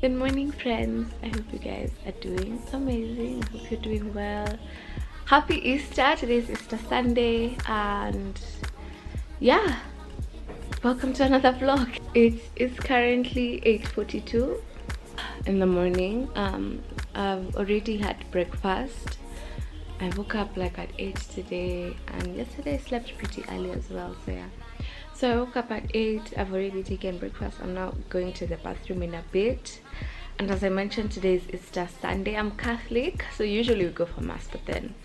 Good morning, friends. I hope you guys are doing amazing. I hope you're doing well. Happy Easter. Today's Easter Sunday, and yeah, welcome to another vlog. It is currently 8:42 in the morning. I've already had breakfast. I woke up like at 8 today, and yesterday I slept pretty early as well, so yeah. So I woke up at 8. I've already taken breakfast. I'm now going to the bathroom in a bit. And as I mentioned, today is Easter Sunday. I'm Catholic, so usually we go for mass, but then,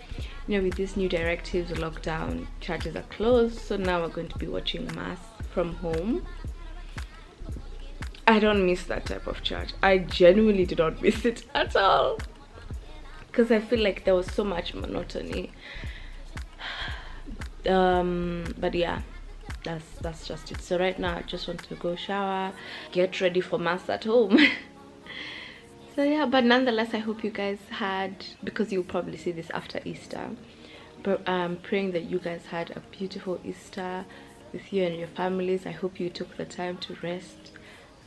you know, with these new directives, lockdown, churches are closed, so now we're going to be watching mass from home. I don't miss that type of church. I genuinely do not miss it at all, because I feel like there was so much monotony. But yeah, that's just it. So right now I just want to go shower, get ready for mass at home. So yeah, but nonetheless, I hope you guys had, because you'll probably see this after Easter, but I'm praying that you guys had a beautiful Easter with you and your families. I hope you took the time to rest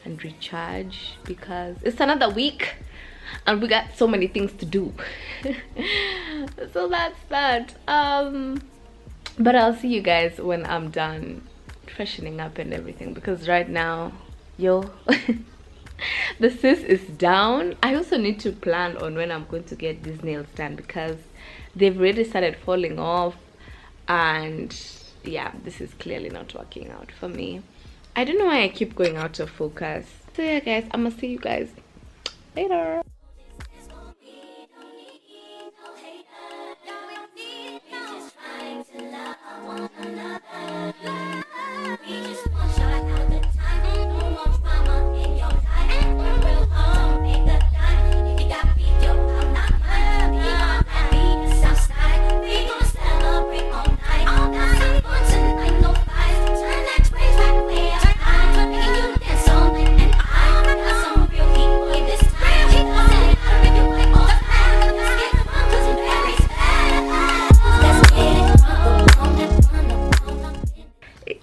and recharge, because it's another week and we got so many things to do. So that's that. But I'll see you guys when I'm done freshening up and everything, because right now, yo, the sis is down. I also need to plan on when I'm going to get these nails done, because they've already started falling off, and yeah, this is clearly not working out for me. I don't know why I keep going out of focus. So yeah guys, I'm gonna see you guys later.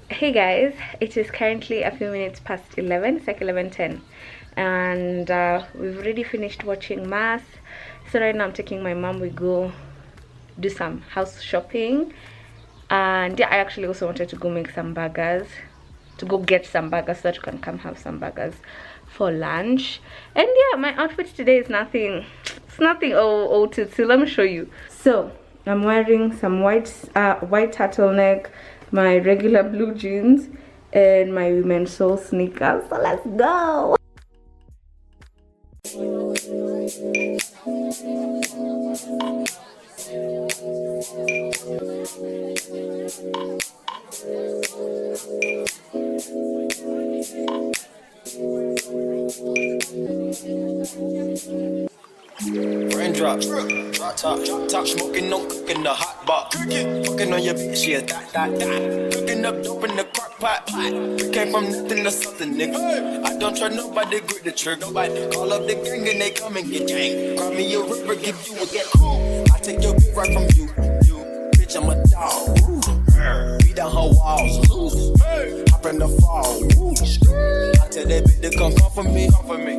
Hey guys, it is currently a few minutes past 11. It's like 11:10, and we've already finished watching mass. So right now I'm taking my mom. We go do some house shopping, and yeah, I actually also wanted to go make some burgers, to go get some burgers so that you can come have some burgers for lunch. And yeah, my outfit today is nothing, it's nothing so let me show you. So I'm wearing some white turtleneck, my regular blue jeans, and my women's soul sneakers. So let's go. Raindrops, drop top, smoking, no cooking the hot box. Fucking on your bitch, yeah, that. Cooking up dope in the crock pot. We came from nothing to something, nigga. I don't trust nobody, grip the trigger. Nobody call up the gang and they come and get gang. Call me a river, give you a get cool. I take your bitch right from you. Bitch, I'm a dog. Beat down her walls. Hop in the fall. I tell that bitch to come for me.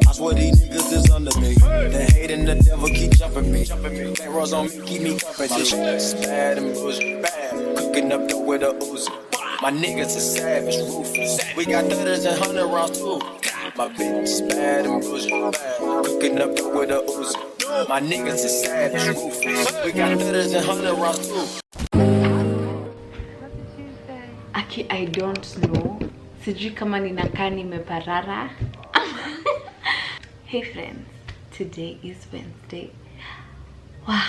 I swear these niggas is under me. The hate and the devil keep jumping me. Bank rolls on me, keep me company. My shit's bad and bullshit. Bad. Cooking up dope with a Uzi. My niggas is savage, ruthless. We got 30s and 100 rounds too. My bitch is bad and bullshit. Bad. Cooking up dope with a Uzi. My niggas is savage, ruthless. We got 30s and 100 rounds too. Aki, I don't know. Sijui kama ninakaa nimeparara. Hey friends, today is Wednesday. Wow,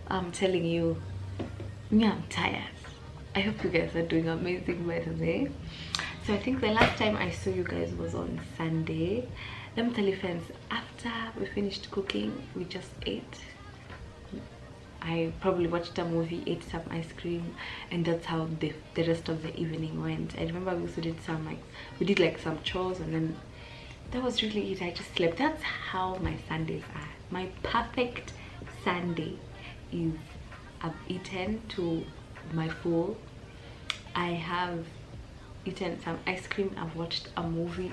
I'm telling you, I'm tired. I hope you guys are doing amazing by the way. So I think the last time I saw you guys was on Sunday. Let me tell you friends, after we finished cooking, we just ate. I probably watched a movie, ate some ice cream, and that's how the rest of the evening went. I remember we also did some chores, and then that was really it. I just slept. That's how my Sundays are. My perfect Sunday is I've eaten to my full. I have eaten some ice cream, I've watched a movie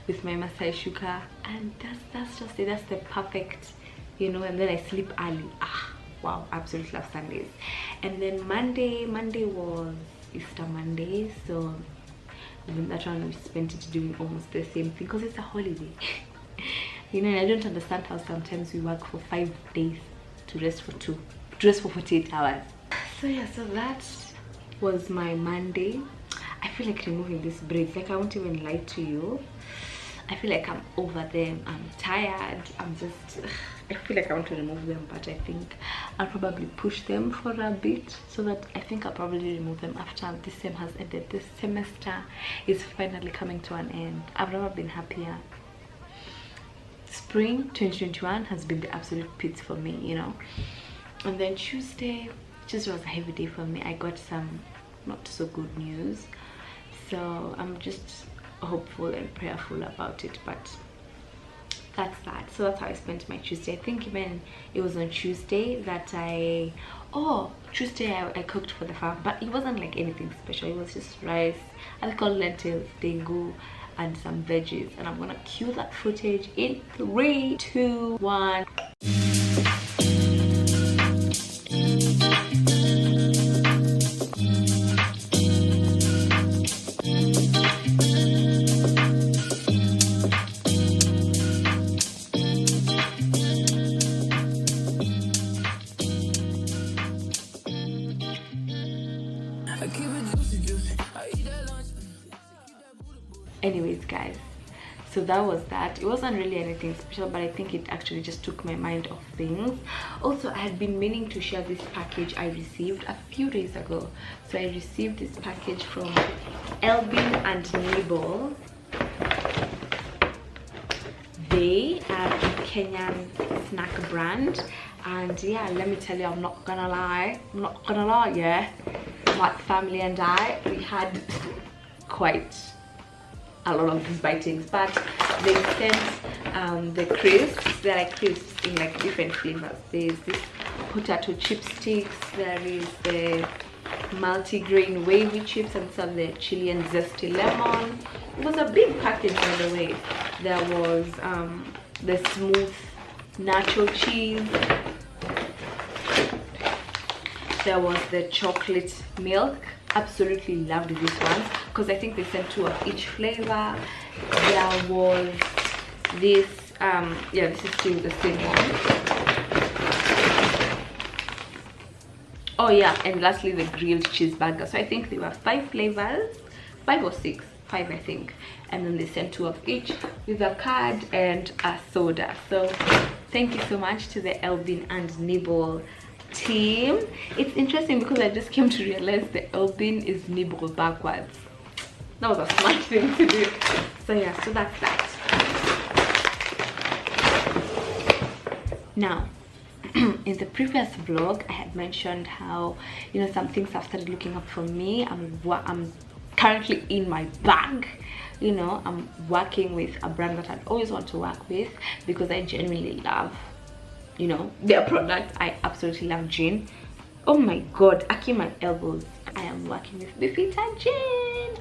with my Masai Shuka, and that's just it. That's the perfect, you know. And then I sleep early. Wow, absolutely love Sundays. And then Monday was Easter Monday, so that one we spent it doing almost the same thing because it's a holiday. You know, and I don't understand how sometimes we work for 5 days to rest for 48 hours. So yeah, so that was my Monday. I feel like removing these braids, like I won't even lie to you. I feel like I'm over them. I'm tired. I feel like I want to remove them, but I think I'll probably push them for a bit, so that I think I'll probably remove them after this sem has ended. This semester is finally coming to an end. I've never been happier. Spring 2021 has been the absolute pits for me, you know. And then Tuesday was a heavy day for me. I got some not so good news, so I'm just hopeful and prayerful about it, but that's that. So that's how I spent my Tuesday. I think even it was on Tuesday that I cooked for the farm, but it wasn't like anything special. It was just rice, I call lentils, dengu, and some veggies, and I'm gonna cue that footage in 3, 2, 1. Anyways guys, so that was that. It wasn't really anything special, but I think it actually just took my mind off things. Also, I had been meaning to share this package I received a few days ago. So I received this package from Elbin and Nibble. They are a Kenyan snack brand, and yeah, let me tell you, I'm not gonna lie, yeah, my family and I, we had quite a lot of these bitings, but they sent the crisps. They're like crisps in like different flavors. There's this potato chip sticks, there is the multi-grain wavy chips, and some the chili and zesty lemon. It was a big package, by the way. There was the smooth nacho cheese, there was the chocolate milk. Absolutely loved these ones because I think they sent 2 of each flavor. There was this yeah, this is still the same one. Oh yeah, and lastly the grilled cheeseburger. So I think there were 5 flavors, 5 or 6, 5 I think, and then they sent 2 of each with a card and a soda. So thank you so much to the Elbin and Nibble team. It's interesting because I just came to realize the Elbin is Nibble backwards. That was a smart thing to do. So yeah, so that's that. Now in the previous vlog I had mentioned how, you know, some things have started looking up for me. I'm currently in my bag, you know. I'm working with a brand that I'd always want to work with because I genuinely love, you know, their product. I absolutely love gin. Oh my god, aki my elbows. I am working with Bifita Gin,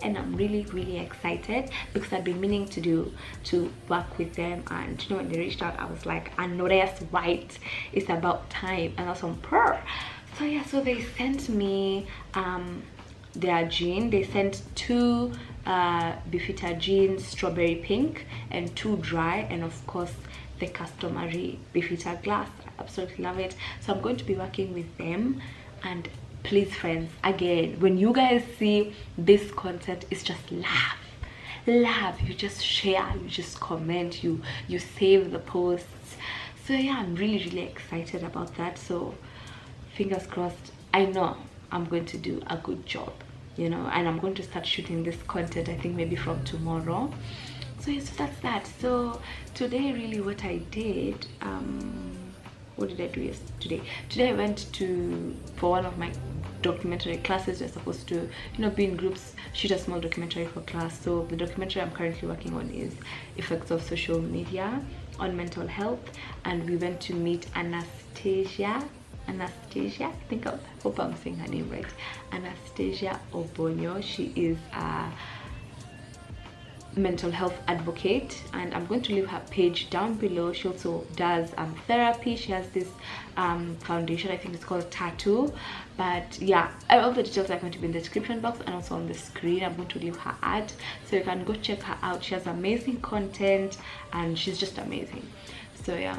and I'm really excited because I've been meaning to work with them. And you know, when they reached out, I was like, I know that's right, it's about time. And that's on per. So yeah, so they sent me their gin. They sent 2 Bifita Gin strawberry pink and 2 dry, and of course the customary Bifita glass. I absolutely love it. So I'm going to be working with them. And please friends, again, when you guys see this content, it's just laugh, you just share, you just comment, you save the posts. So yeah, I'm really excited about that. So fingers crossed. I know I'm going to do a good job, you know, and I'm going to start shooting this content, I think maybe from tomorrow. So yeah, so that's that. So today really what I did, what did I do yesterday? Today I went for one of my documentary classes. We're supposed to, you know, be in groups, shoot a small documentary for class. So the documentary I'm currently working on is effects of social media on mental health, and we went to meet Anastasia. Anastasia. I hope I'm saying her name right. Anastasia Obonyo. She is a mental health advocate, and I'm going to leave her page down below. She also does therapy. She has this foundation, I think it's called Tattoo. But yeah, all the details are going to be in the description box and also on the screen. I'm going to leave her ad so you can go check her out. She has amazing content and she's just amazing. So yeah,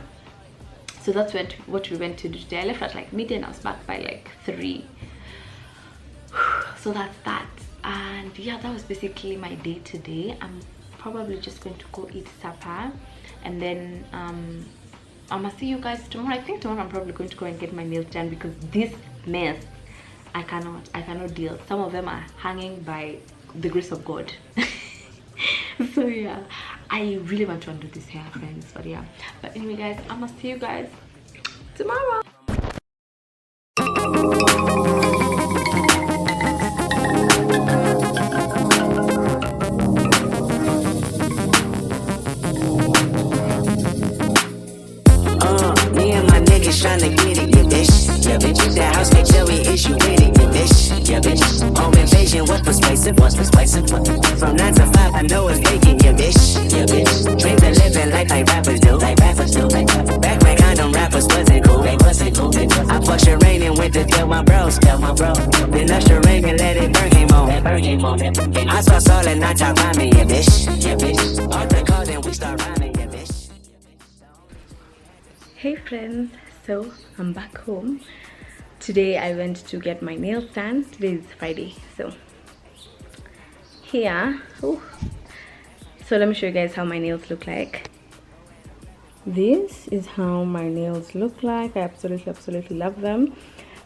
so that's what we went to do today. I left at like midday and I was back by like 3. So that's that. And yeah, that was basically my day today. I'm probably just going to go eat supper, and then I'm gonna see you guys tomorrow. I think tomorrow I'm probably going to go and get my nails done because this mess I cannot deal. Some of them are hanging by the grace of God. So yeah, I really want to undo this hair, friends. But yeah, but anyway guys, I'm gonna see you guys tomorrow. Trying to get it, yeah, bitch. Yeah, bitch. The house can tell me is you with it, yeah, bitch. Yeah, bitch. Home invasion was persuasive, From 9 to 5, I know it's vacant, yeah, bitch. Yeah, bitch. Dreams of living like rappers do, Back when condom rappers wasn't cool, I fucked your rain and went to tell my bros, Then usher rain and let it burn, came on. I saw Saul and I talk rhyming, yeah, bitch. Yeah, bitch. All the calls and we start rhyming, yeah, bitch. Hey friends, so I'm back home. Today I went to get my nails done. Today is Friday, so here, so let me show you guys how my nails look like. This is how my nails look like. I absolutely love them.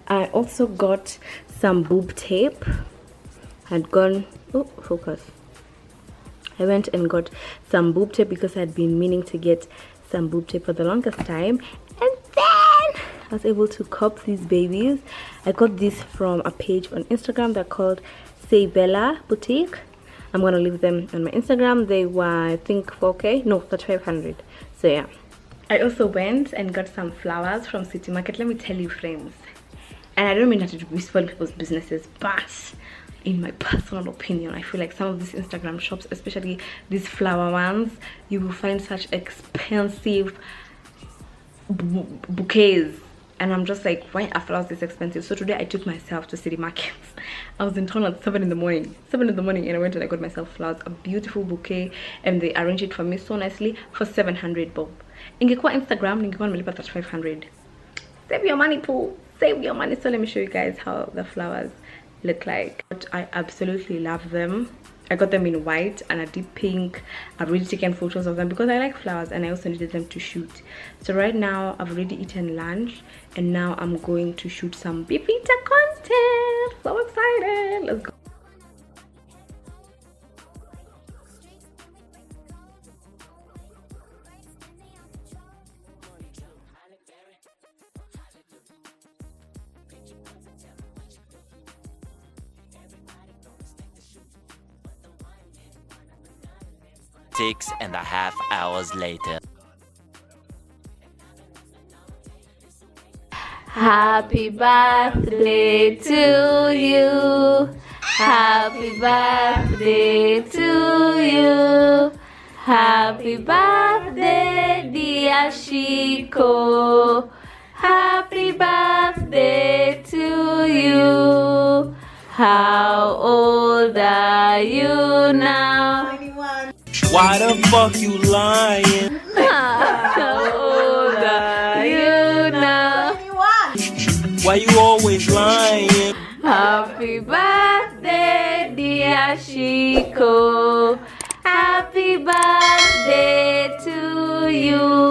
I also got some boob tape. I went and got some boob tape because I'd been meaning to get some boob tape for the longest time, and then I was able to cop these babies. I got this from a page on Instagram. They're called Seibella boutique. I'm gonna leave them on my Instagram. They were, I think, 4K. No, that's 500. So yeah, I also went and got some flowers from City Market. Let me tell you, friends, and I don't mean that to spoil people's businesses, but in my personal opinion, I feel like some of these Instagram shops, especially these flower ones, you will find such expensive bouquets, and I'm just like, why are flowers this expensive? So today I took myself to City Market. I was in town at 7 in the morning, and I went and I got myself flowers, a beautiful bouquet, and they arranged it for me so nicely for 700 bob. Ingekuwa Instagram, ningekuwa nimelipa 500. Save your money, Pooh, save your money. So let me show you guys how the flowers look like. But I absolutely love them. I got them in white and a deep pink. I've already taken photos of them because I like flowers and I also needed them to shoot. So right now I've already eaten lunch and now I'm going to shoot some Bivita content. So excited. Let's go. Six and a half hours later. Happy birthday to you. Happy birthday to you. Happy birthday, dear Shiku. Happy birthday to you. How old are you now? 21. Why the fuck you lying? How old are you now? 21. Why you always lying? Happy birthday, dear Shiku. Happy birthday to you.